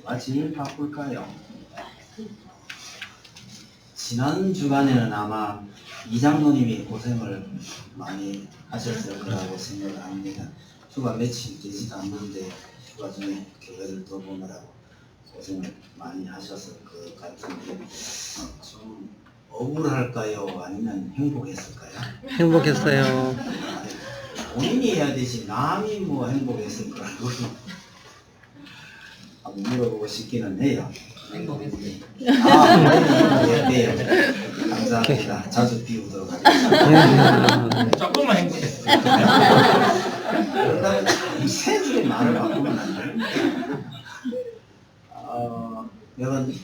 누가 제일 바쁠까요? 지난 주간에는 아마 이장로님이 고생을 많이 하셨을 거라고 생각을 합니다. 휴가 며칠 되지도 않는데 휴가 중에 교회를 돌보느라고 고생을 많이 하셨을 것 같은데 좀 억울할까요? 아니면 행복했을까요? 행복했어요. 본인이 해야 되지 남이 뭐 행복했을 거라고 한번 물어보고 싶기는 해요. 행복했어요. 네. 감사합니다. 자주 비우도록 하겠습니다. 조금만 행복했어요. 그러다가 새들이 말을 바꾸면 안 됩니다. 여러분,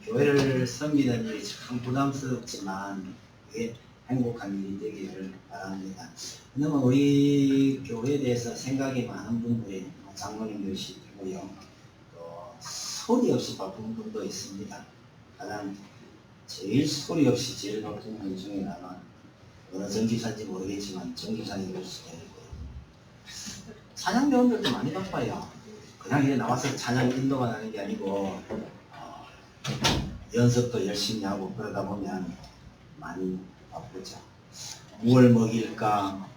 교회를 섬기는 일이 참 부담스럽지만 그게 행복한 일이 되기를 바랍니다. 왜냐면 우리 교회에 대해서 생각이 많은 분들이 장로님들이시고요. 또 소리 없이 바쁜 분도 있습니다. 가장 제일 소리 없이 제일 바쁜 분 중에 아마 어느 정기사인지 모르겠지만 정기사님일 수도 있고 찬양대원들도 많이 바빠요. 그냥 이제 나와서 찬양 인도만 하는 게 아니고 연습도 열심히 하고 그러다 보면 많이 바쁘죠. 뭘 먹일까,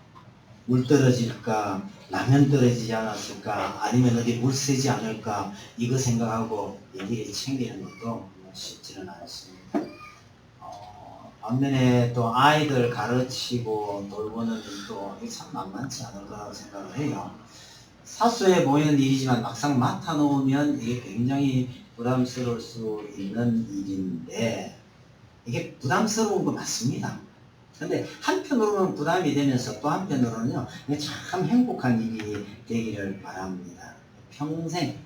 물 떨어질까, 라면 떨어지지 않았을까, 아니면 어디 물 새지 않을까 이거 생각하고 일일이 챙기는 것도 쉽지는 않습니다. 반면에 또 아이들 가르치고 돌보는 일도 참 만만치 않을 거라고 생각을 해요. 사소해 보이는 일이지만 막상 맡아놓으면 이게 굉장히 부담스러울 수 있는 일인데 이게 부담스러운 거 맞습니다. 근데 한편으로는 부담이 되면서 또 한편으로는요 이게 참 행복한 일이 되기를 바랍니다. 평생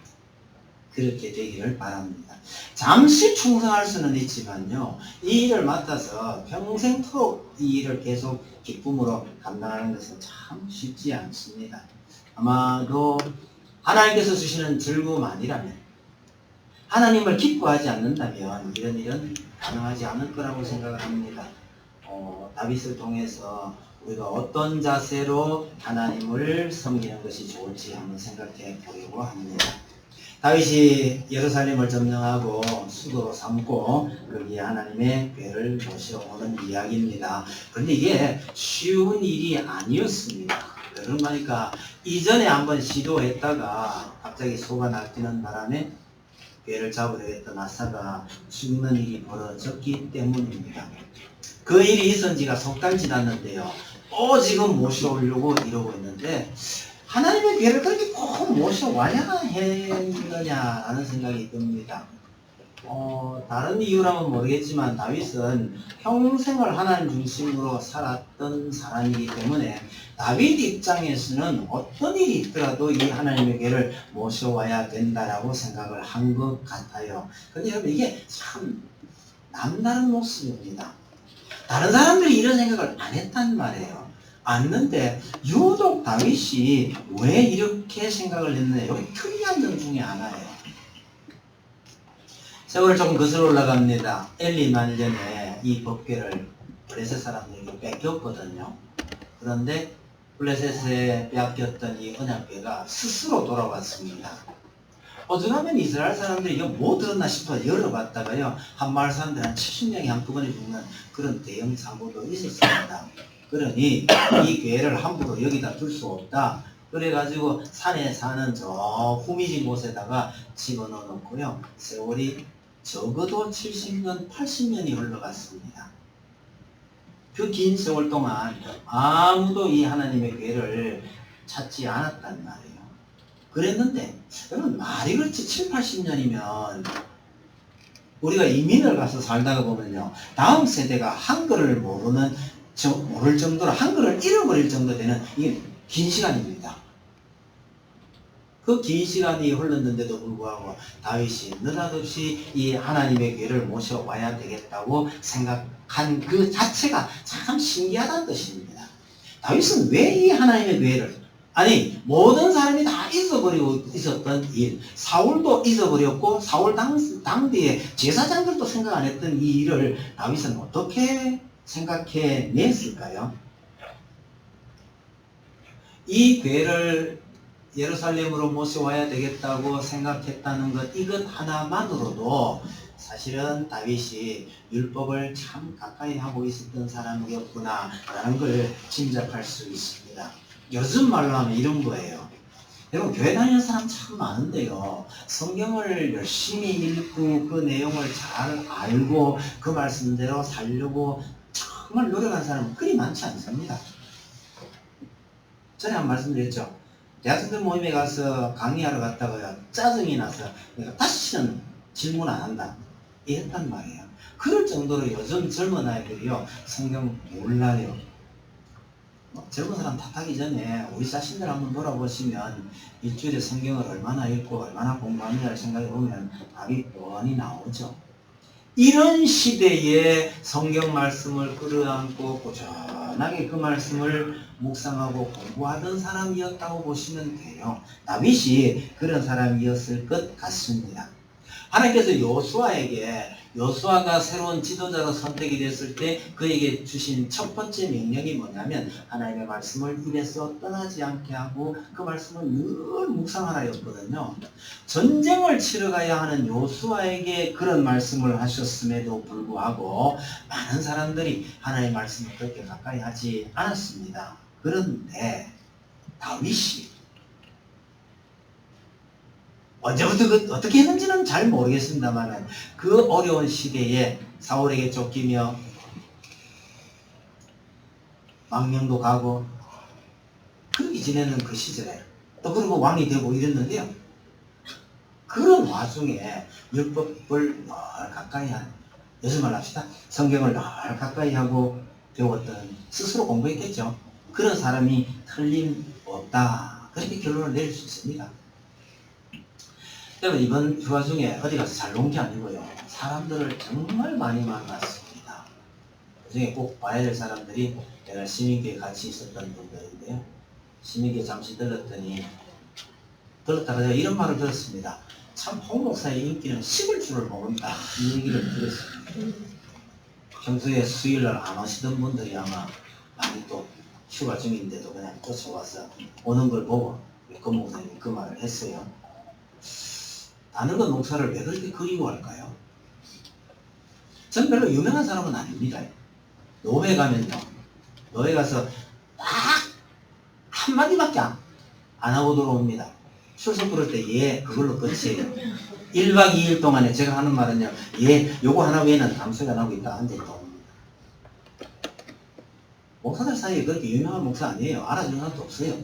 그렇게 되기를 바랍니다. 잠시 충성할 수는 있지만요 이 일을 맡아서 평생토록 이 일을 계속 기쁨으로 감당하는 것은 참 쉽지 않습니다. 아마도 하나님께서 주시는 즐거움 아니라면 하나님을 기뻐하지 않는다면 이런 일은 가능하지 않을 거라고 생각을 합니다. 다윗을 통해서 우리가 어떤 자세로 하나님을 섬기는 것이 좋을지 한번 생각해 보려고 합니다. 다윗이 예루살렘을 점령하고 수도로 삼고 거기에 하나님의 궤를 모시러 오는 이야기입니다. 그런데 이게 쉬운 일이 아니었습니다. 왜 그런가 하니까 이전에 한번 시도했다가 갑자기 소가 날뛰는 바람에 궤를 잡으려 했던 아사가 죽는 일이 벌어졌기 때문입니다. 그 일이 있은 지가 석 달 지났는데요. 또 지금 모셔오려고 이러고 있는데 하나님의 궤를 그렇게 꼭 모셔와야 했느냐라는 생각이 듭니다. 다른 이유라면 모르겠지만 다윗은 평생을 하나님 중심으로 살았던 사람이기 때문에 다윗 입장에서는 어떤 일이 있더라도 이 하나님의 궤를 모셔와야 된다라고 생각을 한 것 같아요. 근데 여러분 이게 참 남다른 모습입니다. 다른 사람들이 이런 생각을 안 했단 말이에요. 않는데 유독 다윗이 왜 이렇게 생각을 했느냐 여기 특이한 점 중에 하나예요. 세월을 조금 거슬러 올라갑니다. 엘리 말년에 이 법궤를 블레셋 사람들에게 뺏겼거든요. 그런데 블레셋에 빼앗겼던 이 언약궤가 스스로 돌아왔습니다. 어쩌면 이스라엘 사람들이 이거 뭐 들었나 싶어 열어봤다가요 한 마을 사람들 한 70명이 한꺼번에 죽는 그런 대형 사고도 있었습니다. 그러니 이 궤를 함부로 여기다 둘 수 없다. 그래가지고 산에 사는 저 후미진 곳에다가 집어넣어 놓고요 세월이 적어도 70년, 80년이 흘러갔습니다. 그 긴 세월 동안 아무도 이 하나님의 궤를 찾지 않았단 말이에요. 그랬는데 여러분 말이 그렇지 7, 80년이면 우리가 이민을 가서 살다가 보면요 다음 세대가 한글을 모를 정도로 한글을 잃어버릴 정도 되는 이게 긴 시간입니다. 그 긴 시간이 흘렀는데도 불구하고 다윗이 느닷없이 이 하나님의 궤를 모셔와야 되겠다고 생각한 그 자체가 참 신기하다는 뜻입니다. 다윗은 왜 이 하나님의 궤를 아니 모든 사람이 다 잊어버리고 있었던 일 사울도 잊어버렸고 사울 당대의 제사장들도 생각 안 했던 이 일을 다윗은 어떻게 생각해 냈을까요? 이 궤를 예루살렘으로 모셔와야 되겠다고 생각했다는 것, 이것 하나만으로도 사실은 다윗이 율법을 참 가까이 하고 있었던 사람이었구나 라는 걸 짐작할 수 있습니다. 요즘 말로 하면 이런 거예요. 여러분, 교회 다니는 사람 참 많은데요, 성경을 열심히 읽고 그 내용을 잘 알고 그 말씀대로 살려고 정말 노력한 사람은 그리 많지 않습니다. 전에 한 말씀드렸죠. 대학생들 모임에 가서 강의하러 갔다가 짜증이 나서 내가 다시는 질문 안 한다 이랬단 말이에요. 그럴 정도로 요즘 젊은 아이들이요, 성경 몰라요. 젊은 사람 탓하기 전에 우리 자신들 한번 돌아보시면 일주일에 성경을 얼마나 읽고 얼마나 공부하느냐를 생각해 보면 답이 뻔히 나오죠. 이런 시대에 성경 말씀을 끌어안고 꾸준하게 그 말씀을 묵상하고 공부하던 사람이었다고 보시면 돼요. 다윗이 그런 사람이었을 것 같습니다. 하나님께서 요수아가 새로운 지도자로 선택이 됐을 때 그에게 주신 첫 번째 명령이 뭐냐면 하나님의 말씀을 입에서 떠나지 않게 하고 그 말씀을 늘 묵상하라였거든요. 전쟁을 치러 가야 하는 요수아에게 그런 말씀을 하셨음에도 불구하고 많은 사람들이 하나님의 말씀을 그렇게 가까이 하지 않았습니다. 그런데 다윗이 언제부터 어떻게 했는지는 잘 모르겠습니다만 그 어려운 시대에 사울에게 쫓기며 망명도 가고 그렇게 지내는 그 시절에 또 그리고 왕이 되고 이랬는데요, 그런 와중에 율법을 늘 가까이 한, 요즘 말 합시다, 성경을 늘 가까이 하고 배웠던, 스스로 공부했겠죠. 그런 사람이 틀림없다, 그렇게 결론을 내릴 수 있습니다. 여러분, 이번 휴가 중에 어디 가서 잘 논 게 아니고요, 사람들을 정말 많이 만났습니다. 그중에 꼭 봐야 될 사람들이 내가 시민교회 같이 있었던 분들인데요, 시민교회 잠시 들렀다가 제가 이런 말을 들었습니다. 참 홍 목사의 인기는 식을 줄을 모른다, 이 얘기를 들었습니다. 평소에 수요일날 안 오시던 분들이 아마 많이 또 휴가 중인데도 그냥 쫓아와서 오는 걸 보고 권 목사님이 그 말을 했어요. 다른 목사를 왜 그렇게 그리워할까요? 전 별로 유명한 사람은 아닙니다. 노회 가면요, 노회 가서 딱 한마디밖에 안 하고 들어옵니다. 출석 부를 때 예, 그걸로 끝이에요. 1박 2일 동안에 제가 하는 말은요, 예, 요거 하나 외에는 아무 소리가 나오고 있다 앉아있다 옵니다. 목사들 사이에 그렇게 유명한 목사 아니에요. 알아주는 사람도 없어요.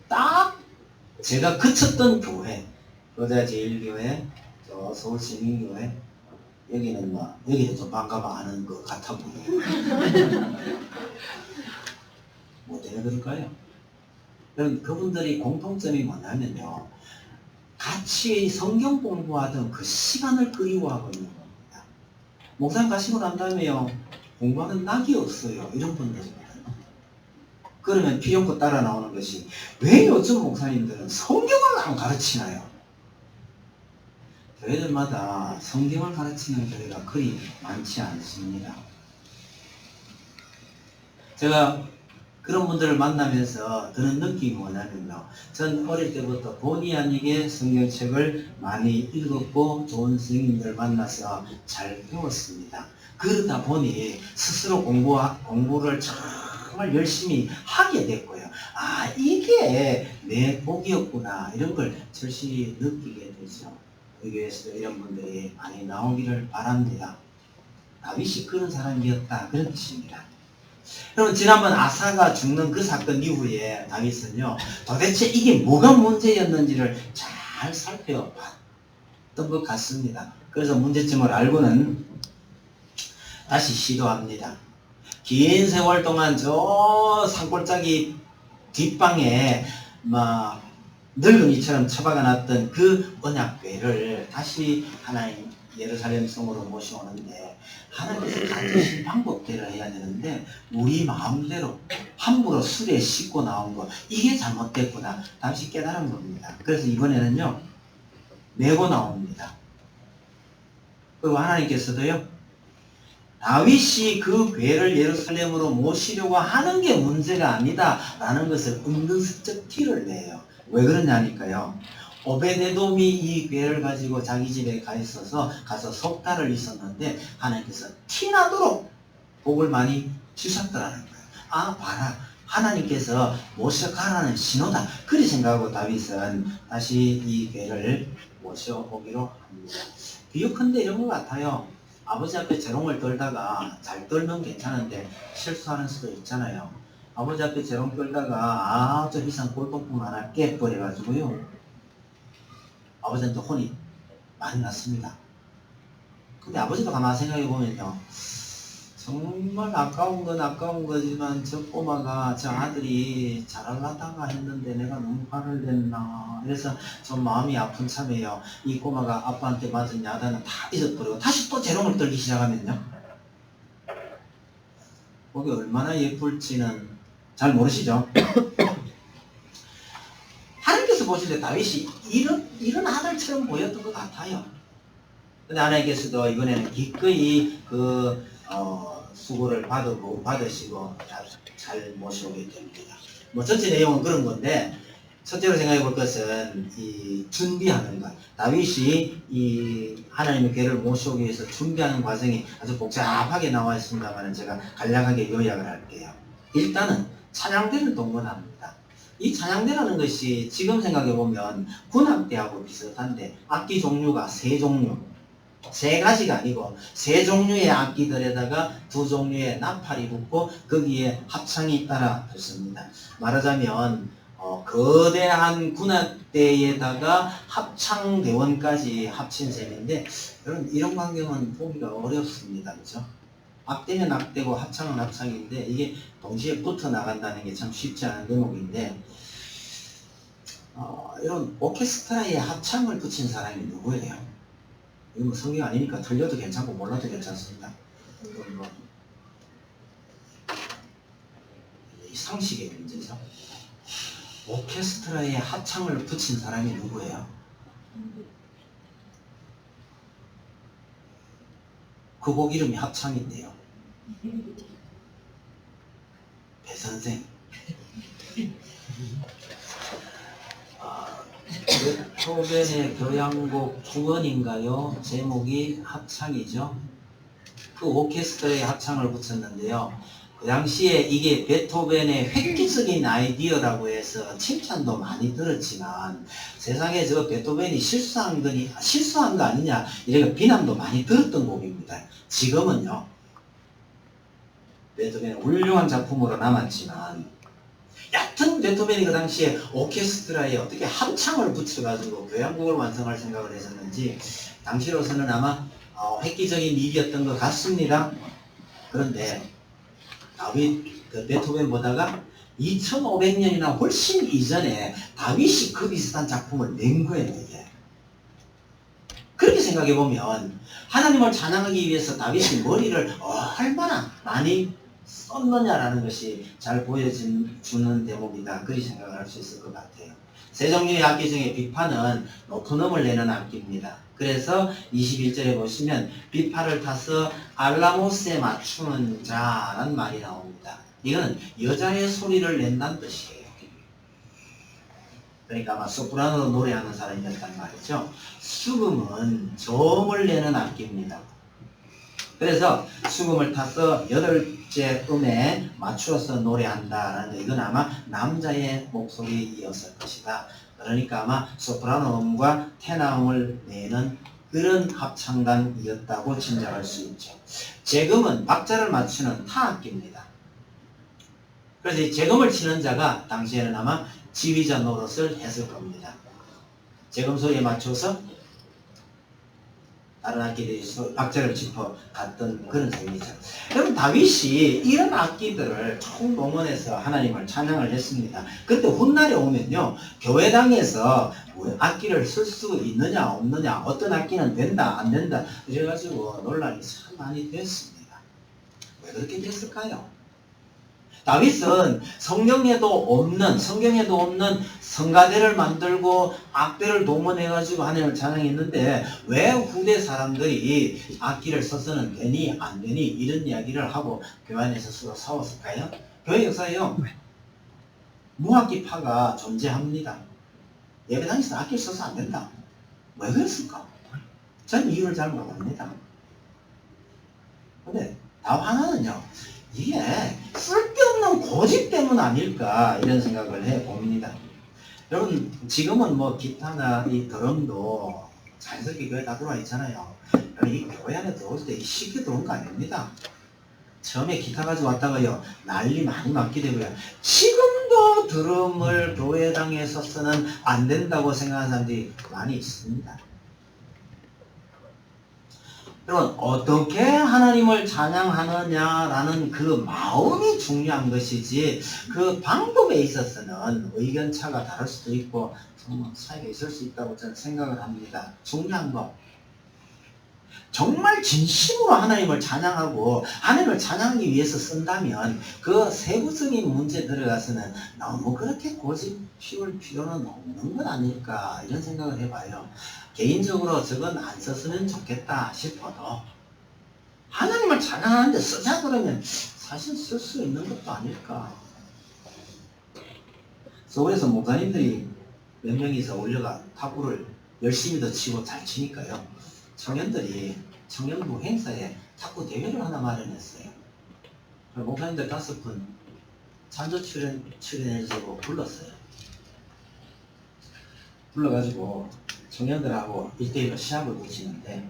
딱 제가 그쳤던 교회, 여자 제일교회, 저 서울시민교회, 여기는 여기는 좀 반가워 하는 것 같아 보여요. 뭐 때문에 그럴까요? 그분들이 공통점이 뭐냐면요, 같이 성경 공부하던 그 시간을 그리워하고 있는 겁니다. 목사님 가시고 난 다음에요, 공부하는 낙이 없어요. 이런 분들입니다. 그러면 필요없고 따라 나오는 것이, 왜 요즘 목사님들은 성경을 안 가르치나요? 교회들마다 성경을 가르치는 교회가 그리 많지 않습니다. 제가 그런 분들을 만나면서 드는 느낌이 뭐냐면요, 전 어릴 때부터 본의 아니게 성경책을 많이 읽었고 좋은 선생님들 만나서 잘 배웠습니다. 그러다 보니 스스로 공부를 정말 열심히 하게 됐고요. 아, 이게 내 복이었구나, 이런 걸 절실히 느끼게 되죠. 우리 교회에서도 이런 분들이 많이 나오기를 바랍니다. 다윗이 그런 사람이었다, 그런 뜻입니다. 여러분, 지난번 아사가 죽는 그 사건 이후에 다윗은요, 도대체 이게 뭐가 문제였는지를 잘 살펴봤던 것 같습니다. 그래서 문제점을 알고는 다시 시도합니다. 긴 세월 동안 저 산골짜기 뒷방에 늙은이처럼 처박아 놨던 그 언약궤를 다시 하나님 예루살렘 성으로 모셔오는데, 하나님께서 가르치신 방법대로 해야 되는데 우리 마음대로 함부로 술에 씻고 나온 거, 이게 잘못됐구나 다시 깨달은 겁니다. 그래서 이번에는요, 메고 나옵니다. 그리고 하나님께서도요, 다윗이 그 궤를 예루살렘으로 모시려고 하는 게 문제가 아니다 라는 것을 은근슬쩍 티를 내요. 왜 그러냐니까요. 오베데돔이 이 괴를 가지고 자기 집에 가 있어서 가서 석 달을 있었는데 하나님께서 티나도록 복을 많이 주셨더라는 거예요. 아 봐라, 하나님께서 모셔가라는 신호다. 그리 생각하고 다윗은 다시 이 괴를 모셔오기로 합니다. 비유컨대 이런 것 같아요. 아버지 앞에 재롱을 떨다가 잘 떨면 괜찮은데 실수하는 수도 있잖아요. 아버지 앞에 재롱 떨다가 아주 비싼 골동품 하나 깨버려가지고요. 아버지한테 혼이 많이 났습니다. 근데 아버지도 가만히 생각해 보면요. 정말 아까운 건 아까운 거지만 저 꼬마가 저 아들이 잘하려다가 했는데 내가 너무 화를 냈나. 그래서 좀 마음이 아픈 참이에요. 이 꼬마가 아빠한테 맞은 야단은 다 잊어버리고 다시 또 재롱을 떨기 시작하면요. 거기 얼마나 예쁠지는 잘 모르시죠? 하나님께서 보실 때 다윗이 이런 아들처럼 보였던 것 같아요. 근데 하나님께서도 이번에는 기꺼이 수고를 받으시고 잘 모셔오게 됩니다. 뭐 전체 내용은 그런 건데 첫째로 생각해 볼 것은 이 준비하는 것. 다윗이 이 하나님의 괴를 모셔오기 위해서 준비하는 과정이 아주 복잡하게 나와 있습니다만 제가 간략하게 요약을 할게요. 일단은 찬양대를 동원합니다. 이 찬양대라는 것이 지금 생각해 보면 군악대하고 비슷한데 악기 종류가 세 종류. 세 가지가 아니고 세 종류의 악기들에다가 두 종류의 나팔이 붙고 거기에 합창이 따라 붙습니다. 말하자면 거대한 군악대에다가 합창대원까지 합친 셈인데 이런 광경은 보기가 어렵습니다. 그렇죠? 악대는 악대고 합창은 합창인데 이게 동시에 붙어 나간다는 게 참 쉽지 않은 대목인데 이런 오케스트라에 합창을 붙인 사람이 누구예요? 이거 뭐 성경 아니니까 틀려도 괜찮고 몰라도 괜찮습니다. 뭐 이 상식의 문제죠. 오케스트라에 합창을 붙인 사람이 누구예요? 그 곡 이름이 합창인데요. 배선생. 베토벤의 교향곡 9번인가요? 제목이 합창이죠. 그 오케스트라에 합창을 붙였는데요. 그 당시에 이게 베토벤의 획기적인 아이디어라고 해서 칭찬도 많이 들었지만 세상에 저 베토벤이 실수한 거 아니냐 이렇게 비난도 많이 들었던 곡입니다. 지금은요. 베토벤의 훌륭한 작품으로 남았지만 얕은 베토벤이 그 당시에 오케스트라에 어떻게 합창을 붙여가지고 교향곡을 완성할 생각을 했었는지 당시로서는 아마 획기적인 일이었던 것 같습니다. 그런데 다윗 베토벤보다가 2500년이나 훨씬 이전에 다윗이 그 비슷한 작품을 낸 거예요. 이게. 그렇게 생각해 보면 하나님을 찬양하기 위해서 다윗이 머리를 얼마나 많이 썼느냐라는 것이 잘 보여주는 대목이다. 그리 생각을 할 수 있을 것 같아요. 세 종류의 악기 중에 비파는 높은 음을 내는 악기입니다. 그래서 21절에 보시면 비파를 타서 알라모스에 맞추는 자라는 말이 나옵니다. 이거는 여자의 소리를 낸다는 뜻이에요. 그러니까 아마 소프라노로 노래하는 사람이었단 말이죠. 수금은 저음을 내는 악기입니다. 그래서 수금을 타서 8째 음에 맞추어서 노래한다라는 거, 이건 아마 남자의 목소리였을 것이다. 그러니까 아마 소프라노 음과 테너음을 내는 그런 합창단이었다고 짐작할 수 있죠. 제금은 박자를 맞추는 타악기입니다. 그래서 이 제금을 치는 자가 당시에는 아마 지휘자 노릇을 했을 겁니다. 제금 소리에 맞춰서 다른 악기들이 박자를 짚어 갔던 그런 셈이죠. 그럼 다윗이 이런 악기들을 총동원해서 하나님을 찬양을 했습니다. 그때 훗날에 오면요, 교회당에서 악기를 쓸 수 있느냐 없느냐, 어떤 악기는 된다 안 된다 그래가지고 논란이 참 많이 됐습니다. 왜 그렇게 됐을까요? 다윗은 성경에도 없는 성가대를 만들고 악대를 동원해가지고 하나님을 찬양했는데 왜 후대 사람들이 악기를 써서는 되니 안 되니 이런 이야기를 하고 교회 안에서 서로 싸웠을까요? 교회 역사에요. 무악기파가 존재합니다. 예배당에서 악기를 써서 안 된다. 왜 그랬을까? 전 이유를 잘 모릅니다. 근데 다음 하나는요, 이게 쓸데없는 고집 때문 아닐까 이런 생각을 해봅니다. 여러분 지금은 뭐 기타나 이 드럼도 자연스럽게 교회 다 들어와 있잖아요. 이 교회 안에 들어올 때 쉽게 들어온 거 아닙니다. 처음에 기타 가지고 왔다가요 난리 많이 맞게 되고요. 지금도 드럼을 교회당에서 쓰는 안 된다고 생각하는 사람들이 많이 있습니다. 여러분 어떻게 하나님을 찬양하느냐라는 그 마음이 중요한 것이지 그 방법에 있어서는 의견차가 다를 수도 있고 정말 차이가 있을 수 있다고 저는 생각을 합니다. 중요한 거 정말 진심으로 하나님을 찬양하고 하나님을 찬양하기 위해서 쓴다면 그 세부적인 문제에 들어가서는 너무 그렇게 고집 피울 필요는 없는 것 아닐까 이런 생각을 해봐요. 개인적으로 저건 안 썼으면 좋겠다 싶어도 하나님을 찬양하는데 쓰자 그러면 사실 쓸 수 있는 것도 아닐까. 서울에서 목사님들이 몇 명이서 올려가 탁구를 열심히 더 치고 잘 치니까요. 청년들이 청년부 행사에 탁구 대회를 하나 마련했어요. 목사님들 5분 찬조 출연해주고 불렀어요. 불러가지고 청년들하고 1대1로 시합을 붙이는데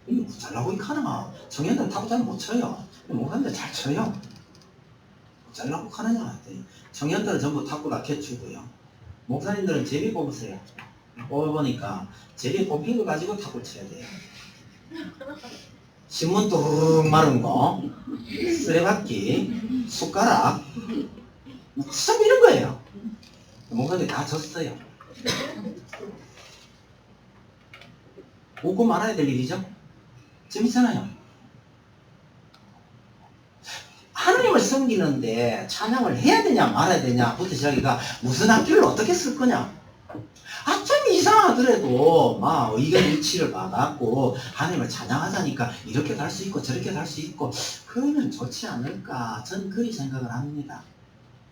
이거 잘나고 있카나 청년들은 탁구 잘 못 쳐요. 목사님들 잘 쳐요. 잘나고 카느냐 했더니 청년들은 전부 탁구 라켓 주고요. 목사님들은 제비 뽑으세요. 뽑아보니까 제비 뽑힌 거 가지고 탁구 쳐야 돼요. 신문 뚜루룩 마른 거, 쓰레받기, 숟가락, 참 이런 거예요. 목사님들이 다 졌어요. 웃고 말아야 될 일이죠? 재밌잖아요. 하나님을 섬기는데 찬양을 해야 되냐 말아야 되냐부터 시작이가 무슨 악기를 어떻게 쓸 거냐. 좀 이상하더라도 막 의견 일치를 받았고 하나님을 찬양하자니까 이렇게 갈 수 있고 저렇게 갈 수 있고 그러면 좋지 않을까 저는 그리 생각을 합니다.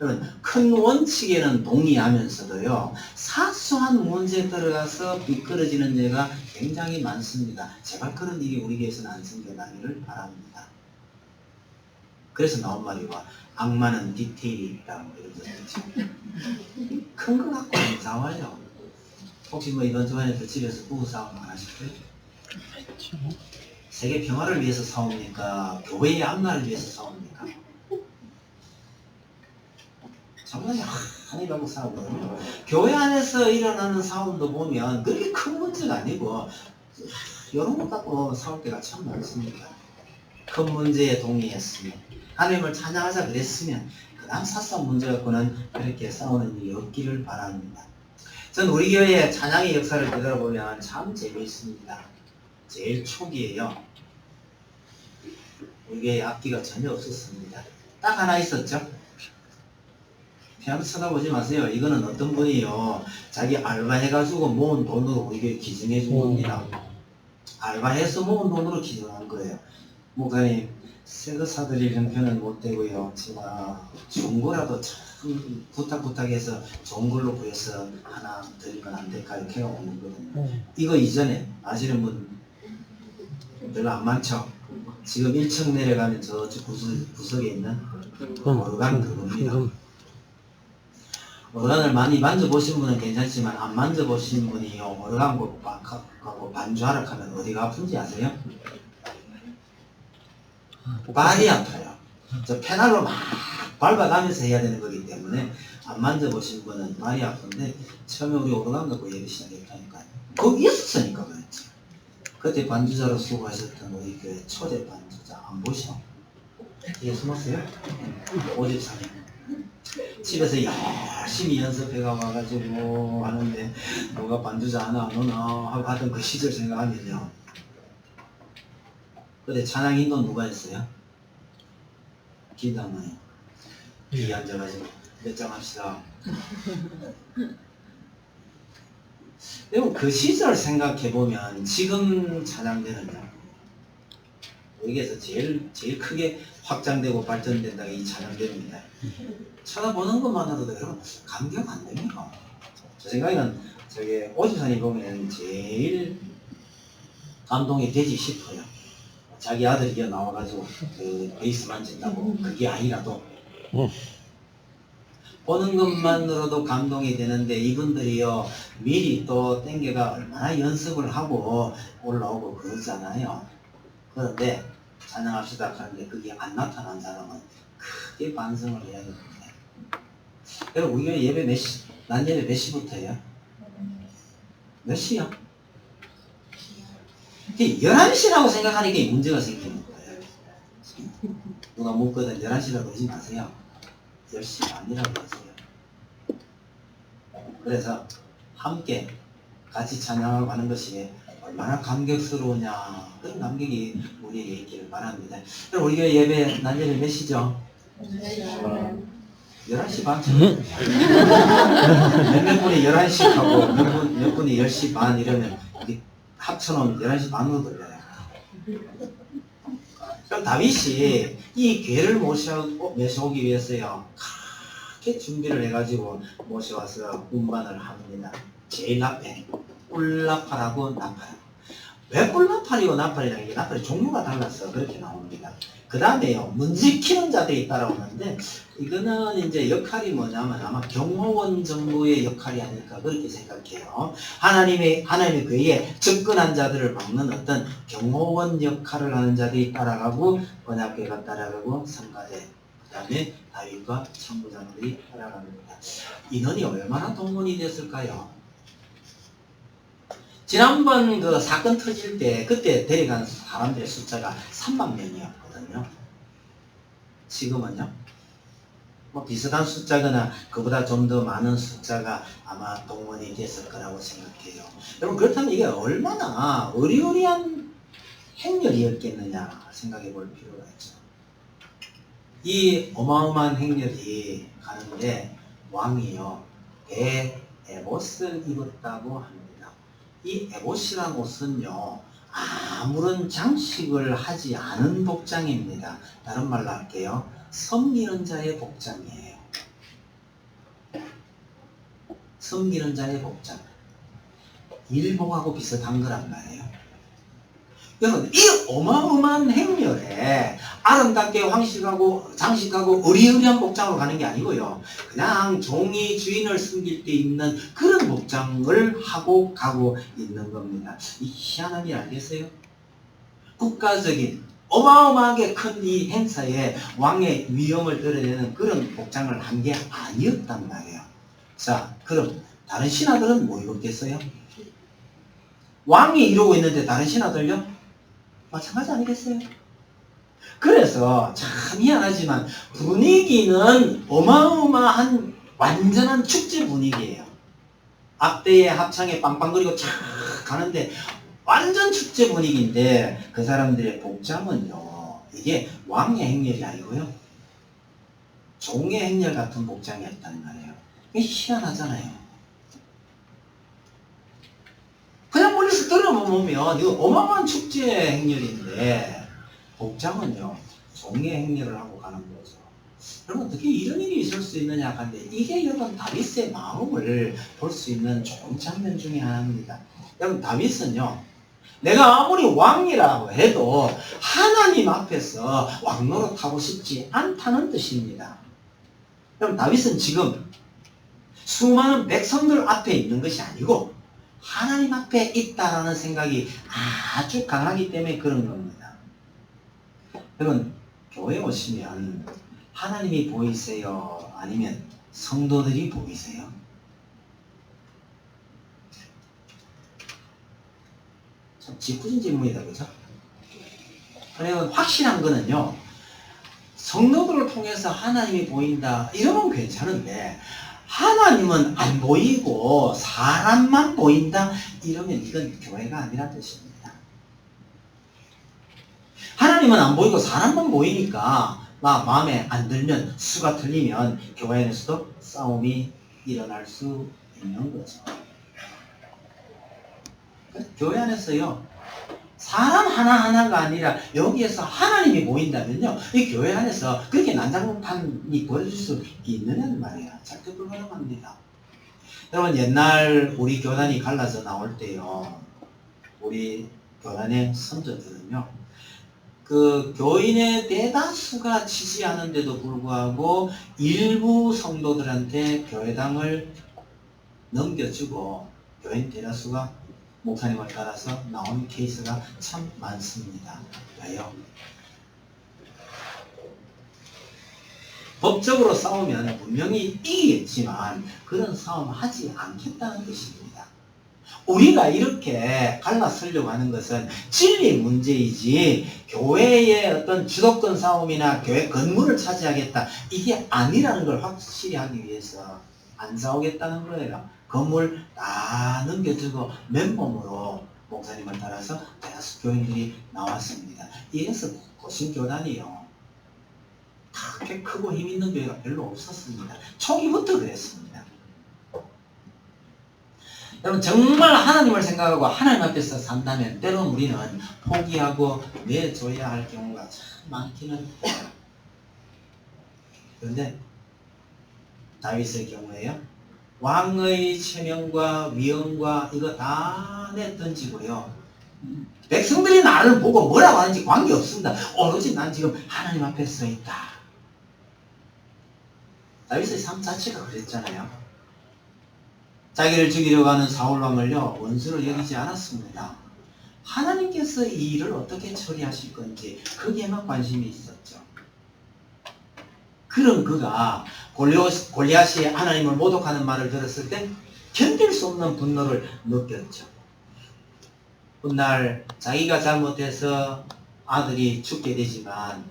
여러분 큰 원칙에는 동의하면서도요 사소한 문제에 들어가서 미끄러지는 죄가 굉장히 많습니다. 제발 그런 일이 우리 교회에서는 안 생겨나기를 바랍니다. 그래서 나온 말이와 악마는 디테일이 있다고 이러죠. 큰 거 갖고 안 싸워요. 혹시 뭐 이번 주간에도 집에서 부부싸움 안 하실까요? 세계 평화를 위해서 싸웁니까? 교회의 앞날을 위해서 싸웁니까? 정말 하나님하고 싸우거든요. 교회 안에서 일어나는 싸움도 보면 그렇게 큰 문제가 아니고 이런 것 갖고 싸울 때가 참 많습니다. 큰 문제에 동의했으면 하나님을 찬양하자 그랬으면 그 다음 사소한 문제 갖고는 그렇게 싸우는 일이 없기를 바랍니다. 전 우리 교회의 찬양의 역사를 되돌아보면 참 재미있습니다. 제일 초기에요. 우리 교회에 악기가 전혀 없었습니다. 딱 하나 있었죠. 피아노 쳐다보지 마세요. 이거는 어떤 분이요. 자기 알바해가지고 모은 돈으로 우리 교회 기증해 준 겁니다. 알바해서 모은 돈으로 기증한 거예요. 목사님, 새거 사드릴 형편은 못 되고요. 제가 좋은 거라도 참 부탁해서 좋은 걸로 구해서 하나 드리면 안 될까 이렇게 오는 거거든요. 이거 이전에 아시는 분 별로 안 많죠? 지금 1층 내려가면 저쪽 구석에 있는 오르간 그겁니다. 오르간을 많이 만져보신 분은 괜찮지만 안 만져보신 분이 오르간 하고 반주하라 하면 어디가 아픈지 아세요? 발이 아파요. 저 페달로 막 밟아가면서 해야 되는 거기 때문에 안 만져보신 분은 발이 아픈데 처음에 우리 오르간 갖고 예배 시작했다니까요. 거기 있었으니까 그랬지. 그때 반주자로 수고하셨던 우리 교회 초대 반주자 안 보셔? 뒤에 숨었어요? 오집사님. 집에서 열심히 연습해가 와가지고 하는데 누가 반주자 하나 안 오나 하고 하던 그 시절 생각하면요. 근데 찬양 인도 누가 했어요? 기도하나요? 뒤에 앉아가지고 몇 장 합시다. 여러분 그 시절 생각해보면 지금 찬양대는요 여기에서 제일 크게 확장되고 발전된다가 이 찬양대입니다. 쳐다보는 것만으로도 여러분 감격 안 됩니까? 제 생각에는 저기 오지산이 보면 제일 감동이 되지 싶어요. 자기 아들이 이어 나와가지고 그 베이스 만진다고 그게 아니라도 보는 것만으로도 감동이 되는데 이분들이요 미리 또 땡겨가 얼마나 연습을 하고 올라오고 그러잖아요. 그런데 찬양합시다 하는데 그게 안 나타난 사람은 크게 반성을 해야 됩니다. 여러분 우리가 예배 몇 시, 난 예배 몇 시부터예요? 몇 시야? 11시라고 생각하니까 이 문제가 생기는 거예요. 누가 묻거든 11시라고 그러지 마세요. 10시 반이라고 하세요. 그래서 함께 같이 찬양하고 하는 것이 얼마나 감격스러우냐 그런 감격이 우리에게 있기를 바랍니다. 그럼 우리 교회 예배 날 예배 몇 시죠? 11시 반. 몇 분이 11시 하고 몇 분이 10시 반 이러면 합쳐놓으면 11시 반으로 들려요. 그럼 다윗이 이 괴를 모셔오기 위해서요 그렇게 준비를 해가지고 모셔와서 운반을 합니다. 제일 앞에 꿀나팔하고 나팔. 왜 꿀나팔이고 나팔이라는 게 나팔의 종류가 달라서 그렇게 나옵니다. 그 다음에요 문지 키는 자들이 따라오는데 이거는 이제 역할이 뭐냐면 아마 경호원 정도의 역할이 아닐까 그렇게 생각해요. 하나님의 괴에 접근한 자들을 막는 어떤 경호원 역할을 하는 자들이 따라가고 번역회가 따라가고 성가대 그 다음에 다윗과 참부장들이 따라갑니다. 인원이 얼마나 동원이 됐을까요? 지난번 그 사건 터질 때 그때 데려간 사람들의 숫자가 3만 명이었거든요. 지금은요? 뭐 비슷한 숫자거나 그보다 좀 더 많은 숫자가 아마 동원이 됐을 거라고 생각해요. 여러분 그렇다면 이게 얼마나 어리어리한 행렬이었겠느냐 생각해 볼 필요가 있죠. 이 어마어마한 행렬이 가는데 왕이요 배 에봇을 입었다고 합니다. 이 에봇이라는 옷은요 아무런 장식을 하지 않은 복장입니다. 다른 말로 할게요. 섬기는 자의 복장이에요. 섬기는 자의 복장. 일복하고 비슷한 거란 말이에요. 여러분 이 어마어마한 행렬에 아름답게 장식하고 어리어리한 복장으로 가는 게 아니고요. 그냥 종이 주인을 섬길 때 입는 그런 복장을 하고 가고 있는 겁니다. 이 희한한 일 알겠어요? 국가적인 어마어마하게 큰 이 행사에 왕의 위엄을 드러내는 그런 복장을 한 게 아니었단 말이에요. 자, 그럼 다른 신하들은 뭐 입었겠어요? 왕이 이러고 있는데 다른 신하들요? 마찬가지 아니겠어요? 그래서 참 희한하지만 분위기는 어마어마한 완전한 축제 분위기예요. 앞대에 합창에 빵빵거리고 쫙 가는데 완전 축제 분위기인데 그 사람들의 복장은요 이게 왕의 행렬이 아니고요 종의 행렬 같은 복장이었단 말이에요. 이게 희한하잖아요. 그냥 멀리서 들어보면 이거 어마어마한 축제 행렬인데 복장은요 종의 행렬을 하고 가는 거죠. 여러분 어떻게 이런 일이 있을 수 있느냐 하는데 이게 여러분 다윗의 마음을 볼 수 있는 좋은 장면 중에 하나입니다. 여러분 다윗은요 내가 아무리 왕이라고 해도 하나님 앞에서 왕노릇하고 싶지 않다는 뜻입니다. 여러분 다윗은 지금 수많은 백성들 앞에 있는 것이 아니고 하나님 앞에 있다라는 생각이 아주 강하기 때문에 그런 겁니다. 여러분 교회 오시면 하나님이 보이세요? 아니면 성도들이 보이세요? 참 짚어진 질문이다 그죠? 그러면 확실한 거는요 성도들을 통해서 하나님이 보인다 이러면 괜찮은데 하나님은 안 보이고 사람만 보인다 이러면 이건 교회가 아니란 뜻입니다. 하나님은 안 보이고 사람만 보이니까 마음에 안 들면 수가 틀리면 교회 안에서도 싸움이 일어날 수 있는 거죠. 교회 안에서요 사람 하나하나가 아니라 여기에서 하나님이 보인다면요 이 교회 안에서 그렇게 난장판이 벌어질 수 있느냐는 말이에요. 절대 불가능합니다. 여러분 옛날 우리 교단이 갈라져 나올 때요. 우리 교단의 선조들은요. 그 교인의 대다수가 지지하는데도 불구하고 일부 성도들한테 교회당을 넘겨주고 교인 대다수가 목사님을 따라서 나온 케이스가 참 많습니다. 왜요? 법적으로 싸우면 분명히 이기겠지만 그런 싸움 하지 않겠다는 뜻입니다. 우리가 이렇게 갈라서려고 하는 것은 진리 문제이지 교회의 어떤 주도권 싸움이나 교회 건물을 차지하겠다 이게 아니라는 걸 확실히 하기 위해서 안 싸우겠다는 거예요. 건물 다 넘겨주고 맨몸으로 목사님을 따라서 대다수 교인들이 나왔습니다. 이래서 고신교단이요. 그렇게 크고 힘 있는 교회가 별로 없었습니다. 초기부터 그랬습니다. 여러분 정말 하나님을 생각하고 하나님 앞에서 산다면 때로는 우리는 포기하고 내줘야 할 경우가 참 많기는 해요. 그런데 다윗의 경우에요. 왕의 체면과 위엄과 이거 다 내던지고요. 백성들이 나를 보고 뭐라고 하는지 관계없습니다. 오로지 난 지금 하나님 앞에 서 있다. 다윗의 삶 자체가 그랬잖아요. 자기를 죽이려고 하는 사울왕을요 원수로 여기지 않았습니다. 하나님께서 이 일을 어떻게 처리하실 건지 거기에만 관심이 있었죠. 그런 그가 골리앗이 하나님을 모독하는 말을 들었을 때 견딜 수 없는 분노를 느꼈죠. 훗날 자기가 잘못해서 아들이 죽게 되지만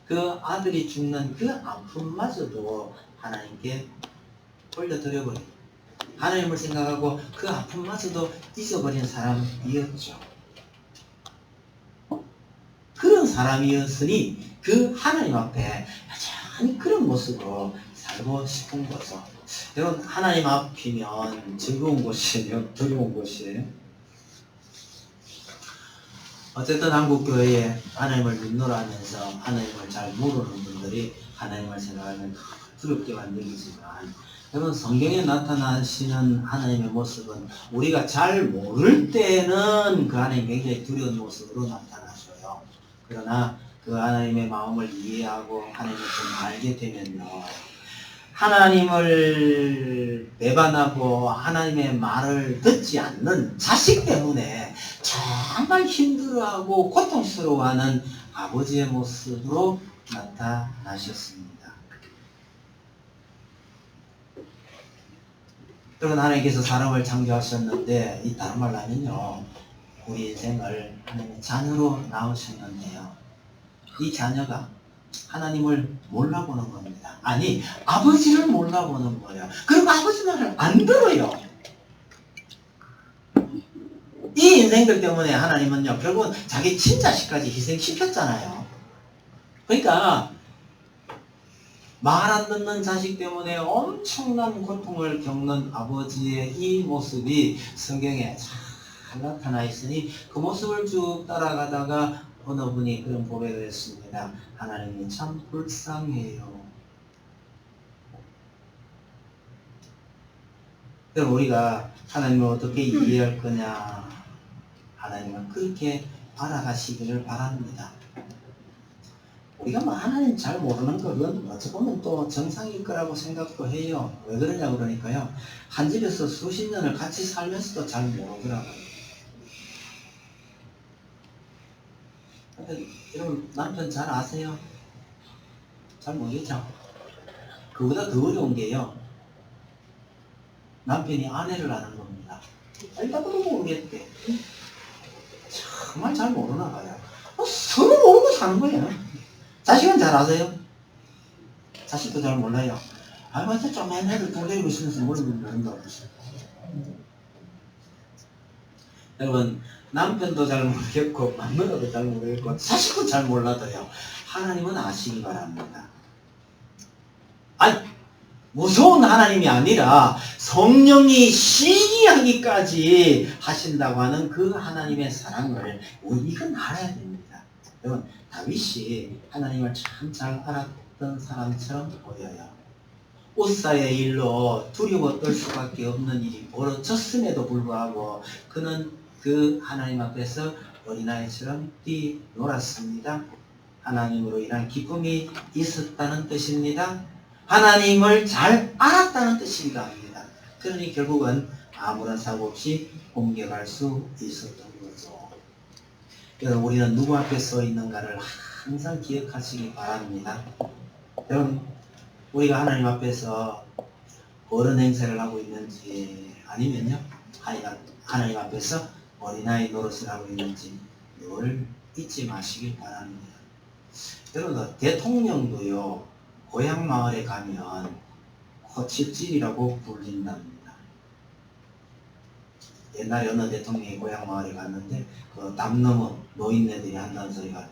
그 아들이 죽는 그 아픔마저도 하나님께 돌려드려버린 하나님을 생각하고 그 아픔마저도 잊어버린 사람이었죠. 그런 사람이었으니 그 하나님 앞에 여전히 그런 모습으로 살고 싶은 거죠. 여러분 하나님 앞이면 즐거운 곳이에요. 즐거운 곳이에요. 어쨌든 한국교회에 하나님을 믿노라 하면서 하나님을 잘 모르는 분들이 하나님을 생각하면 두렵게만 느끼지만 여러분 성경에 나타나시는 하나님의 모습은 우리가 잘 모를 때는 그 하나님 굉장히 두려운 모습으로 나타나셔요. 그러나 그 하나님의 마음을 이해하고 하나님을 좀 알게 되면요. 하나님을 배반하고 하나님의 말을 듣지 않는 자식 때문에 정말 힘들어하고 고통스러워하는 아버지의 모습으로 나타나셨습니다. 여러분 하나님께서 사람을 창조하셨는데 이 다른 말로 하면요. 우리 인생을 하나님의 자녀로 낳으셨는데요. 이 자녀가 하나님을 몰라보는 겁니다. 아니 아버지를 몰라보는 거예요. 그리고 아버지 말을 안 들어요. 이 인생들 때문에 하나님은요 결국은 자기 친자식까지 희생시켰잖아요. 그러니까 말 안 듣는 자식 때문에 엄청난 고통을 겪는 아버지의 이 모습이 성경에 잘 나타나 있으니 그 모습을 쭉 따라가다가 어느 분이 그런 고백을 했습니다. 하나님이 참 불쌍해요. 그럼 우리가 하나님을 어떻게 이해할 거냐? 하나님은 그렇게 알아가시기를 바랍니다. 우리가 뭐 하나님 잘 모르는 것은 어찌 보면 또 정상일 거라고 생각도 해요. 왜 그러냐 그러니까요. 한 집에서 수십 년을 같이 살면서도 잘 모르더라고요. 여러분 남편 잘 아세요? 잘 모르겠죠? 그보다 더 어려운 게요. 남편이 아내를 아는 겁니다. 알다가도 모르겠대. 정말 잘 모르나 봐요. 서로 모르고 사는 거예요. 자식은 잘 아세요? 자식도 잘 몰라요. 아, 맞아, 좀 애를 돌리고 있으면서 모른다고 그러시죠. 여러분, 남편도 잘 모르겠고, 마누라도 잘 모르겠고, 자식도 잘 몰라도요. 하나님은 아시기 바랍니다. 아니, 무서운 하나님이 아니라 성령이 시기하기까지 하신다고 하는 그 하나님의 사랑을 이건 알아야 됩니다. 여러분, 다윗이 하나님을 참 잘 알았던 사람처럼 보여요. 옷사의 일로 두려워 떨 수밖에 없는 일이 벌어졌음에도 불구하고 그는 그 하나님 앞에서 어린아이처럼 뛰놀았습니다. 하나님으로 인한 기쁨이 있었다는 뜻입니다. 하나님을 잘 알았다는 뜻이기도 합니다. 그러니 결국은 아무런 사고 없이 옮겨갈 수 있었던 거죠. 여러분, 우리는 누구 앞에 서 있는가를 항상 기억하시기 바랍니다. 여러분, 우리가 하나님 앞에서 어른 행세를 하고 있는지 아니면요 하나님 앞에서 어린아이 노릇을 하고 있는지 늘 잊지 마시길 바랍니다. 여러분, 대통령도요 고향 마을에 가면 코치집이라고 불린답니다. 옛날에 어느 대통령이 고향 마을에 갔는데 그 담 넘어 노인네들이 한다는 소리가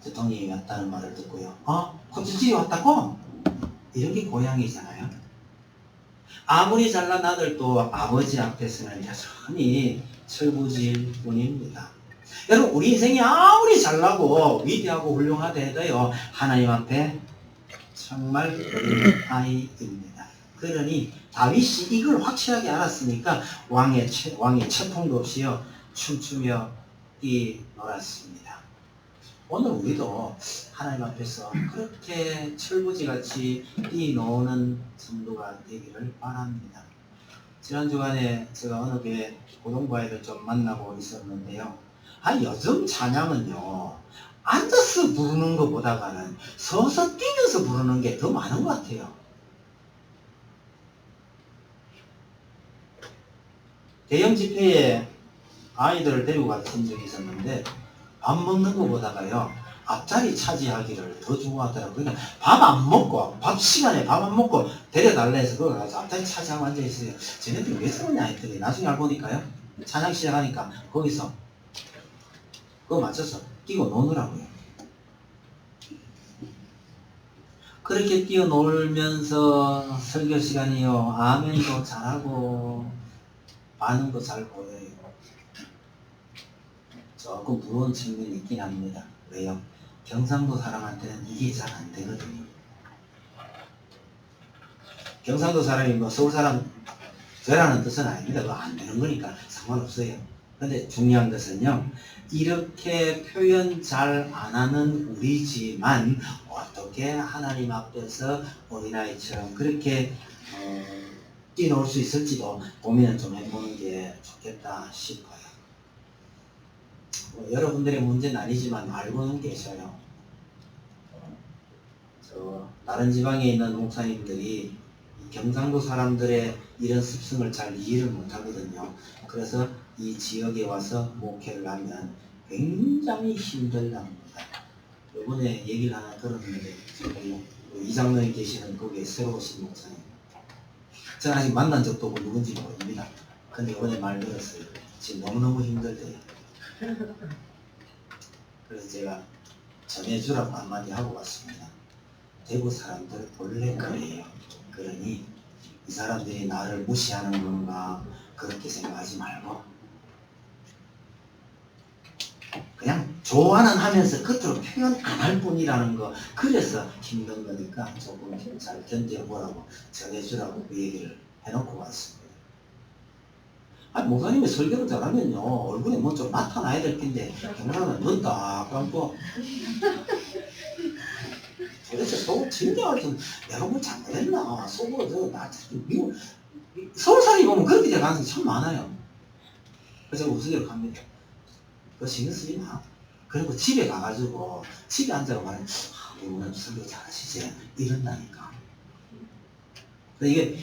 대통령이 왔다는 말을 듣고요. 코치집이 왔다고? 이런 게 고향이잖아요. 아무리 잘난 아들도 아버지 앞에서는 여전히 철부지일 뿐입니다. 여러분, 우리 인생이 아무리 잘나고 위대하고 훌륭하더라도요 하나님 앞에 정말 어린 아이입니다. 그러니 다윗이 이걸 확실하게 알았으니까 왕의 채통도 없이요 춤추며 뛰놀았습니다. 오늘 우리도 하나님 앞에서 그렇게 철부지같이 뛰노는 성도가 되기를 바랍니다. 지난 주간에 제가 어느 교회 고등부 아이를 좀 만나고 있었는데요. 요즘 찬양은요 앉아서 부르는 것보다는 서서 뛰면서 부르는 게 더 많은 것 같아요. 대형 집회에 아이들을 데리고 갔던 적이 있었는데 밥 먹는 것보다가요 앞자리 차지하기를 더 좋아하더라고요. 그러니까 밥 안 먹고 밥 시간에 밥 안 먹고 데려달라 해서 그걸 가서 앞자리 차지하고 앉아있어요. 쟤네들이 왜 그러냐 했더니 나중에 알고 보니까요 찬양 시작하니까 거기서 그거 맞춰서 뛰고 노느라고요. 그렇게 뛰어놀면서 설교 시간이요 아멘도 잘하고 반응도 잘 보여요. 조금 부러운 측면이 있긴 합니다. 왜요? 경상도 사람한테는 이게 잘 안 되거든요. 경상도 사람이 뭐 서울 사람 저라는 뜻은 아닙니다. 그거 안 되는 거니까 상관없어요. 근데 중요한 것은요 이렇게 표현 잘 안 하는 우리지만 어떻게 하나님 앞에서 어린아이처럼 그렇게 뛰놀 수 있을지도 고민을 좀 해보는 게 좋겠다 싶어요. 여러분들의 문제는 아니지만 알고는 계셔요. 다른 지방에 있는 목사님들이 경상도 사람들의 이런 습성을 잘 이해를 못하거든요. 그래서 이 지역에 와서 목회를 하면 굉장히 힘들답니다. 이번에 얘기를 하나 들었는데 이장로에 계시는 거기에 새로 오신 목사님, 제가 아직 만난 적도 없고 누군지 모릅니다. 근데 이번에 말 들었어요. 지금 너무너무 힘들대요. 그래서 제가 전해주라고 한마디 하고 왔습니다. 대구 사람들 원래 그래요. 그러니 이 사람들이 나를 무시하는 건가 그렇게 생각하지 말고 그냥 좋아는 하면서 겉으로 표현 안 할 뿐이라는 거, 그래서 힘든 거니까 조금 잘 견뎌보라고 전해주라고 그 얘기를 해놓고 왔습니다. 목사님이 설교를 잘하면요 얼굴에 뭐 좀 나타나야 될 텐데 경사는 눈 딱 감고 도대체 속을 진정할 좀 내가 뭐 잘못했나 속으로 나 미국 서울 사람이 보면 그렇게 될 가능성이 참 많아요. 그래서 제가 우스개로 갑니다. 그거 신경 쓰지 마. 그리고 집에 가가지고 집에 앉아서 말해 오늘 설교 잘하시지 이런다니까. 이게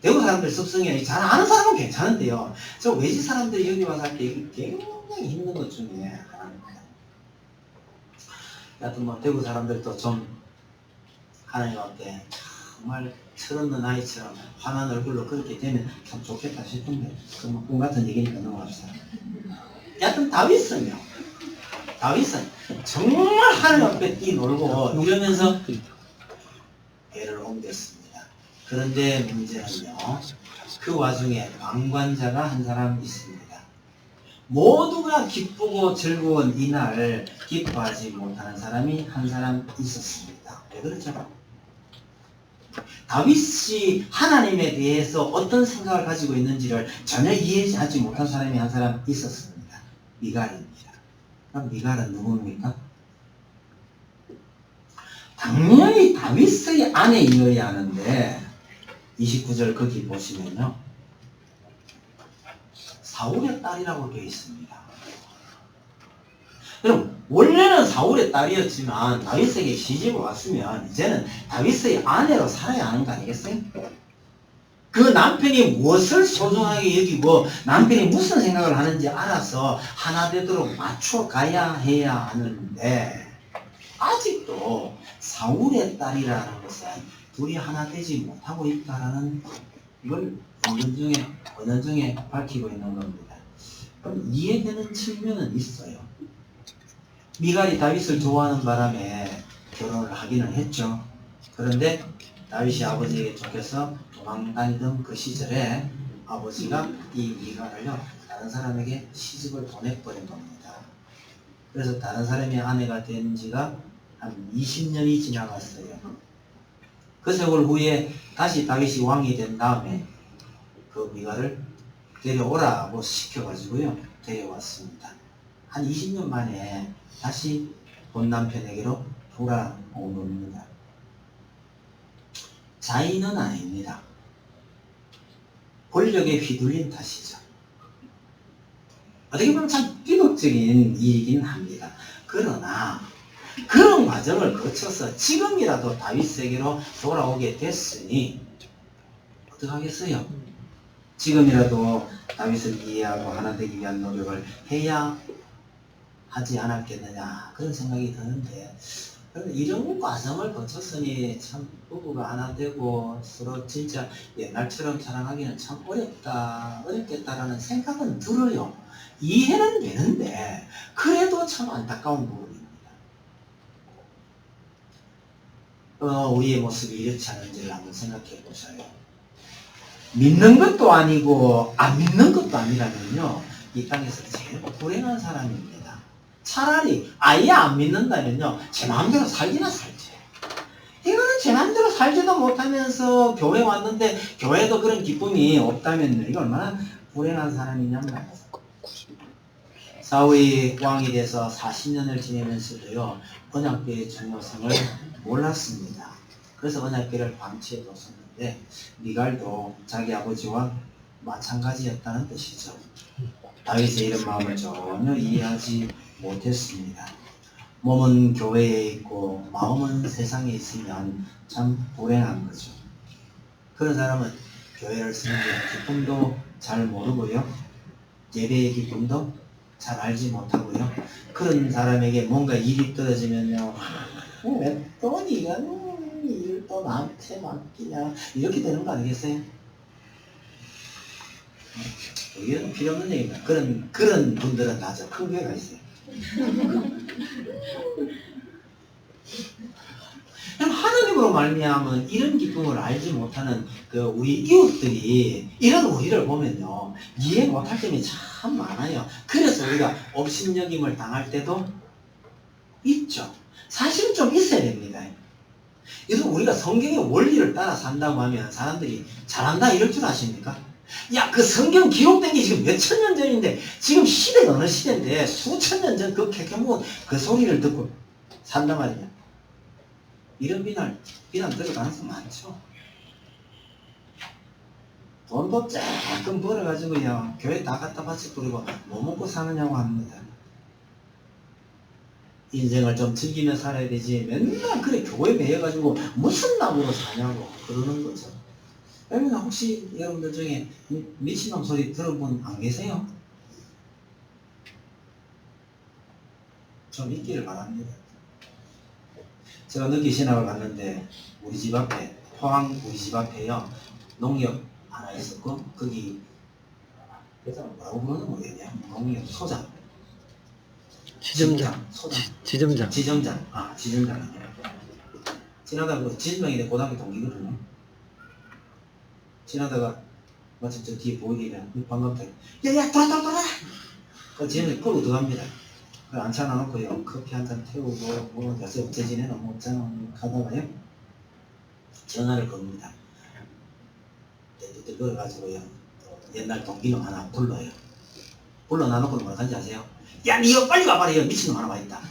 대구 사람들 습성이 잘 아는 사람은 괜찮은데요. 저 외지 사람들이 여기 와서 할 때 굉장히 힘든 것 중에 하나입니다. 여하튼 뭐 대구 사람들도 좀 하나님 앞에 정말 철없는 아이처럼 환한 얼굴로 그렇게 되면 참 좋겠다 싶은데 그건 꿈 같은 얘기니까 넘어갑시다. 여하튼 다윗은 정말 하나님 앞에 뛰놀고 이러면서 배를 옮겼습니다. 그런데 문제는요 그 와중에 방관자가 한 사람 있습니다. 모두가 기쁘고 즐거운 이날 기뻐하지 못하는 사람이 한 사람 있었습니다. 왜 그렇죠? 다윗이 하나님에 대해서 어떤 생각을 가지고 있는지를 전혀 이해하지 못한 사람이 한 사람 있었습니다. 미갈입니다. 그럼 미갈은 누굽니까? 당연히 다윗의 아내이어야 하는데 29절 거기 보시면요, 사울의 딸이라고 되어 있습니다. 그럼 원래는 사울의 딸이었지만 다윗에게 시집을 왔으면 이제는 다윗의 아내로 살아야 하는 거 아니겠어요? 그 남편이 무엇을 소중하게 여기고 남편이 무슨 생각을 하는지 알아서 하나 되도록 맞춰 가야 해야 하는데, 아직도 사울의 딸이라는 것은 둘이 하나 되지 못하고 있다라는 이걸 은연중에 밝히고 있는 겁니다. 그럼 이해되는 측면은 있어요. 미갈이 다윗을 좋아하는 바람에 결혼을 하기는 했죠. 그런데 다윗이 아버지에게 쫓겨서 도망다니던 그 시절에 아버지가 이 미갈을요, 다른 사람에게 시집을 보내버린 겁니다. 그래서 다른 사람의 아내가 된 지가 한 20년이 지나갔어요. 그 세월 후에 다시 다윗이 왕이 된 다음에 그 미갈을 데려오라고 시켜가지고요, 데려왔습니다. 한 20년 만에 다시 본 남편에게로 돌아온 겁니다. 자의는 아닙니다. 권력에 휘둘린 탓이죠. 어떻게 보면 참 비극적인 일이긴 합니다. 그러나 그런 과정을 거쳐서 지금이라도 다윗에게로 돌아오게 됐으니 어떡하겠어요? 지금이라도 다윗을 이해하고 하나 되기 위한 노력을 해야 하지 않았겠느냐, 그런 생각이 드는데, 이런 과정을 거쳤으니 참 부부가 하나 되고 서로 진짜 옛날처럼 사랑하기는 참 어렵겠다라는 생각은 들어요. 이해는 되는데 그래도 참 안타까운 부분입니다. 우리의 모습이 이렇지 않은지를 한번 생각해 보셔요. 믿는 것도 아니고 안 믿는 것도 아니라면요, 이 땅에서 제일 불행한 사람입니다. 차라리 아예 안 믿는다면요, 제 마음대로 살기나 살지. 이거는 제 마음대로 살지도 못하면서 교회 왔는데 교회도 그런 기쁨이 없다면 이거 얼마나 불행한 사람이냔 말이에요. 사울이 왕이 돼서 40년을 지내면서도요, 언약궤의 중요성을 몰랐습니다. 그래서 언약궤를 방치해뒀었는데 미갈도 자기 아버지와 마찬가지였다는 뜻이죠. 다윗의 이런 마음을 전혀 이해하지 못했습니다. 몸은 교회에 있고 마음은 세상에 있으면 참 불행한 거죠. 그런 사람은 교회를 쓰는 게 기쁨도 잘 모르고요, 예배의 기쁨도 잘 알지 못하고요, 그런 사람에게 뭔가 일이 떨어지면요, 왜 또 네가 일을 또 나한테 맡기냐, 이렇게 되는 거 아니겠어요? 이건 필요 없는 얘기입니다. 그런 분들은 다 저 큰 교회가 있어요. 하나님으로 말미암은 이런 기쁨을 알지 못하는 그 우리 이웃들이 이런 우리를 보면요, 이해 못할 점이 참 많아요. 그래서 우리가 업신여김을 당할 때도 있죠. 사실은 좀 있어야 됩니다. 그래서 우리가 성경의 원리를 따라 산다고 하면 사람들이 잘한다 이럴 줄 아십니까? 야, 그 성경 기록된 게 지금 몇천 년 전인데, 지금 시대가 어느 시대인데 수천 년 전 그 캐캐묵은 그 소리를 듣고 산단 말이냐. 이런 비난 들을 가능성 많죠. 돈도 조금 벌어가지고요, 교회 다 갖다 바치고 그리고 뭐 먹고 사느냐고 합니다. 인생을 좀 즐기며 살아야 되지 맨날 그래 교회 매여가지고 무슨 낙으로 사냐고 그러는 거죠. 여러분 혹시 여러분들 중에 미친놈 소리 들은 분 안 계세요? 좀 있기를 바랍니다. 제가 늦게 신학을 갔는데 우리 집 앞에, 포항 우리 집 앞에요, 농협 하나 있었고, 거기 여자는 뭐라고 부르는 모르겠네요. 농협 소장, 지점장. 지점장. 지점장이네요. 지나다가 그 지점장인데 고등학교 동기거든요. 지나다가 마침 저 뒤에 보이길래 반갑다. 야야 돌아. 그 지점장이 끌고 들어갑니다. 그 앉혀놔놓고요, 커피 한 잔 태우고 뭐 요새 어째 지내나 뭐 없잖아 가다가요, 전화를 겁니다. 떼떼떼 걸어가지고요. 옛날 동기놈 하나 불러요. 불러놔놓고 뭐라 하는지 아세요? 야, 니 이거 빨리 와봐라. 이거 미친놈 하나 와있다.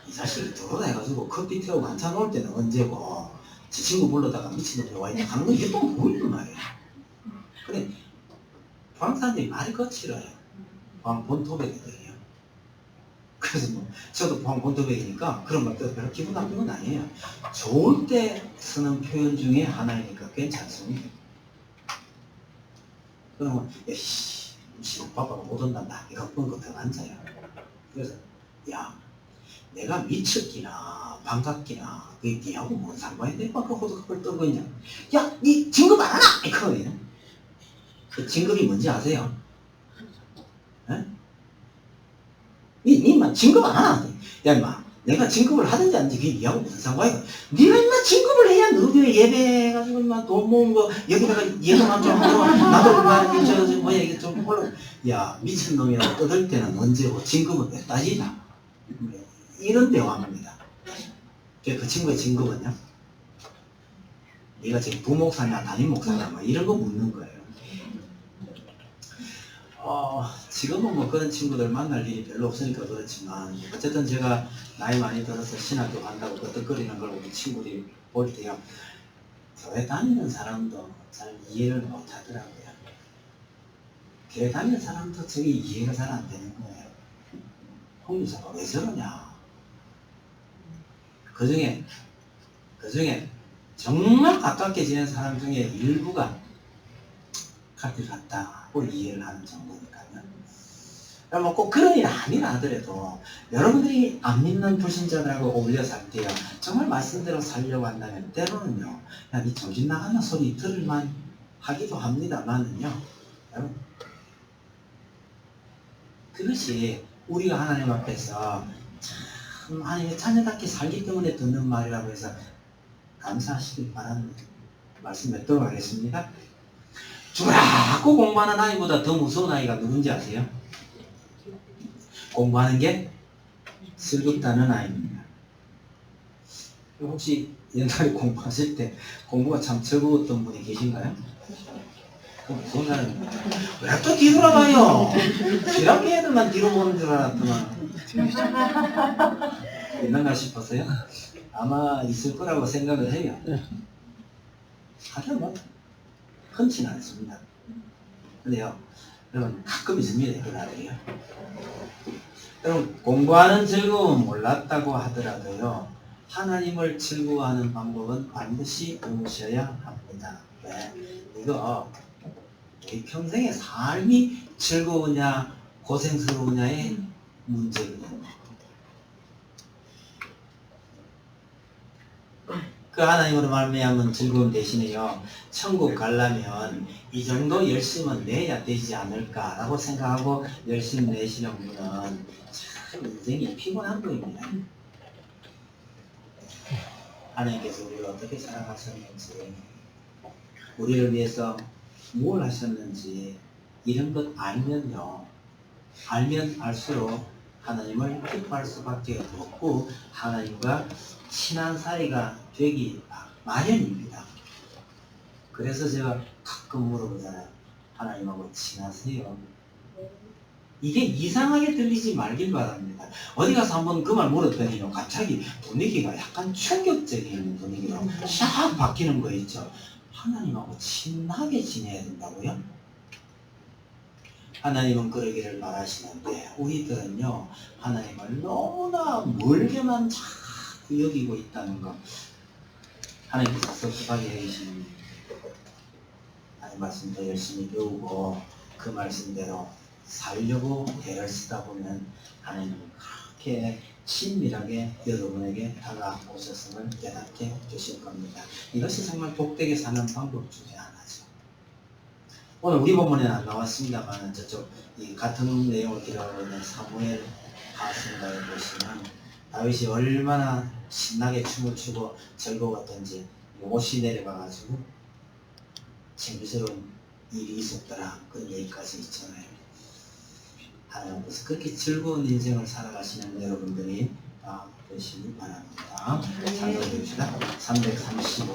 이 자식이 들어오다 해가지고 커피 태우고 한참 올 때는 언제고 지 친구 불러다가 미친놈이 와있다 하는 거 이게 또 보이는 말이에요. 그래, 포항 사람들이 말이 거칠어요. 포항 본토백이거든요. 그래서 뭐 저도 포항 본토백이니까 그런 것도 별로 기분 나쁜 건 아니에요. 좋을 때 쓰는 표현 중에 하나이니까 괜찮습니다. 그러면 야씨 지금 바빠가 못 온단다 이거 그런 거 더 앉아요. 그래서 야 내가 미쳤기나 반갑기나 그게 니하고 뭔 상관이 돼? 막 그걸 떠고 있냐. 야 니 진급 안 하나? 이거거든요. 그 진급이 뭔지 아세요? 에? 니만 진급 안 하나? 야 임마 내가 진급을 하든지 안 하든지 그게 니하고 무슨 상관이야? 니가 임마 진급을 해야 너교회 예배해가지고 임마 돈 모은 거 여기다가 예금만 좀 하고 나도 임마 저 뭐야 이게 좀 올라. 야 미친놈이라고 떠들 때는 언제고 진급은 몇 따지나? 이런 대화입니다. 그 친구의 진급은요? 네가 지금 부목사냐 담임목사냐 뭐 이런 거 묻는 거예요. 지금은 뭐 그런 친구들 만날 일이 별로 없으니까 그렇지만 어쨌든 제가 나이 많이 들어서 신학교 간다고 끄떡거리는 걸 우리 친구들이 볼 때요. 교회 다니는 사람도 잘 이해를 못 하더라고요. 교회 다니는 사람도 저게 이해가 잘 안 되는 거예요. 홍유사가 왜 저러냐. 그 중에 정말 가깝게 지낸 사람 중에 일부가 같이 갔다고 이해를 하는 정도니까요. 뭐 꼭 그런 일 아니라 하더라도 여러분들이 안 믿는 불신자들하고 어울려 살 때요. 정말 말씀대로 살려고 한다면 때로는요. 야, 니 정신 나가는 소리 들을만 하기도 합니다만은요. 여러분 그것이 우리가 하나님 앞에서 참 하나님의 자녀답게 살기 때문에 듣는 말이라고 해서 감사하시길 바랍니다. 말씀 맺도록 하겠습니다. 죽으라고 공부하는 아이보다 더 무서운 아이가 누군지 아세요? 공부하는 게 슬겁다는 아이입니다. 혹시 옛날에 공부하실 때 공부가 참 즐거웠던 분이 계신가요? 그럼 무슨 사람입니까? 왜 또 뒤돌아봐요? 지랑이 애들만 뒤로 보는 줄 알았더만 있는가 싶었어요? 아마 있을 거라고 생각을 해요. 하여튼 뭐 흔치는 않습니다. 근데요, 여러분 가끔 있습니다. 그런 날이요. 여러분 공부하는 즐거움 몰랐다고 하더라도요. 하나님을 즐거워하는 방법은 반드시 배우셔야 합니다. 네. 이거 우리 평생의 삶이 즐거우냐 고생스러우냐의 문제거든요. 그 하나님으로 말미암은 즐거움 대신에요. 천국 가려면 이 정도 열심은 내야 되지 않을까라고 생각하고 열심 내시는 분은 참 인생이 피곤한 거입니다. 하나님께서 우리를 어떻게 사랑하셨는지 우리를 위해서 무엇을 하셨는지 이런 것 알면요. 알면 알수록 하나님을 기뻐할 수밖에 없고 하나님과 친한 사이가 되기 마련입니다. 그래서 제가 가끔 물어보잖아요. 하나님하고 친하세요? 이게 이상하게 들리지 말길 바랍니다. 어디 가서 한번 그 말 물었더니요. 갑자기 분위기가 약간 충격적인 분위기로 샥 바뀌는 거 있죠. 하나님하고 친하게 지내야 된다고요? 하나님은 그러기를 바라시는데 우리들은요. 하나님을 너무나 멀게만 자꾸 여기고 있다는 것. 하나님께서 섭섭하게 여기시는 하나님 말씀도 열심히 배우고 그 말씀대로 살려고 애를 쓰다 보면 하나님은 그렇게 친밀하게 여러분에게 다가오셨음을 깨닫게 되실 겁니다. 이것이 정말 복되게 사는 방법 중에 하나죠. 오늘 우리 본문에는 안 나왔습니다만 저쪽 이 같은 내용을 기록하고 있는 사무엘 하승가에 보시면 다윗이 얼마나 신나게 춤을 추고 즐거웠던지 옷이 내려가가지고 재미스러운 일이 있었더라 그런 얘기까지 있잖아요. 하나님께서 그렇게 즐거운 인생을 살아가시는 여러분들이 되시기 바랍니다. 참고해 주시다. 335